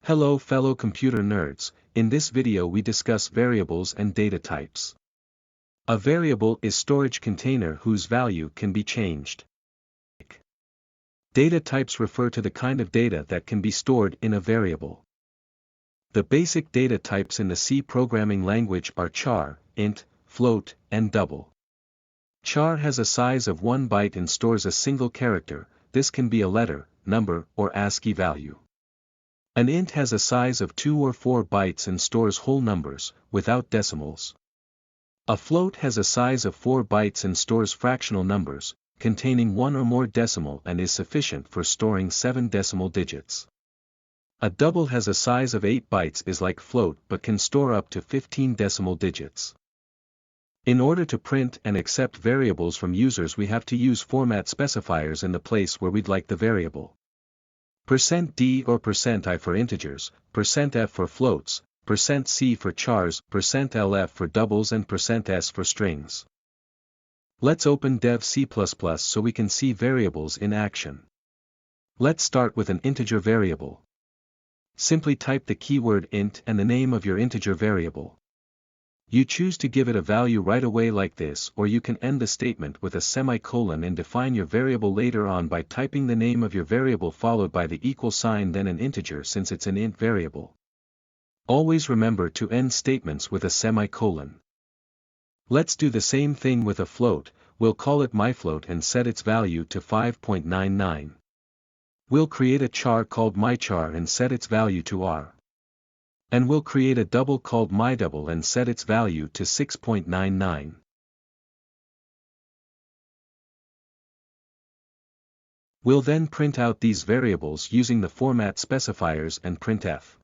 Hello fellow computer nerds, in this video we discuss variables and data types. A variable is storage container whose value can be changed. Data types refer to the kind of data that can be stored in a variable. The basic data types in the C programming language are char, int, float, and double. Char has a size of 1 byte and stores a single character. This can be a letter, number, or ASCII value. An int has a size of 2 or 4 bytes and stores whole numbers, without decimals. A float has a size of 4 bytes and stores fractional numbers, containing 1 or more decimal and is sufficient for storing 7 decimal digits. A double has a size of 8 bytes is like float but can store up to 15 decimal digits. In order to print and accept variables from users we have to use format specifiers in the place where we'd like the variable. %d or %i for integers, %f for floats, %c for chars, %lf for doubles and %s for strings. Let's open dev C++ so we can see variables in action. Let's start with an integer variable. Simply type the keyword int and the name of your integer variable. You choose to give it a value right away like this, or you can end the statement with a semicolon and define your variable later on by typing the name of your variable followed by the equal sign then an integer since it's an int variable. Always remember to end statements with a semicolon. Let's do the same thing with a float. We'll call it myFloat and set its value to 5.99. We'll create a char called myChar and set its value to r. And we'll create a double called myDouble and set its value to 6.99. We'll then print out these variables using the format specifiers and printf.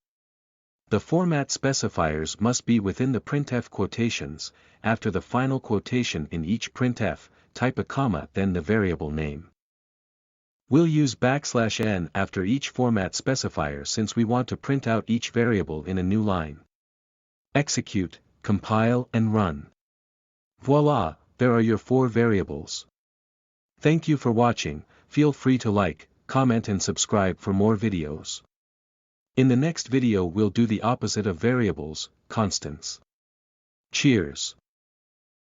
The format specifiers must be within the printf quotations. After the final quotation in each printf, type a comma then the variable name. We'll use \n after each format specifier since we want to print out each variable in a new line. Execute, compile and run. Voila, there are your 4 variables. Thank you for watching. Feel free to like, comment and subscribe for more videos. In the next video we'll do the opposite of variables, constants. Cheers.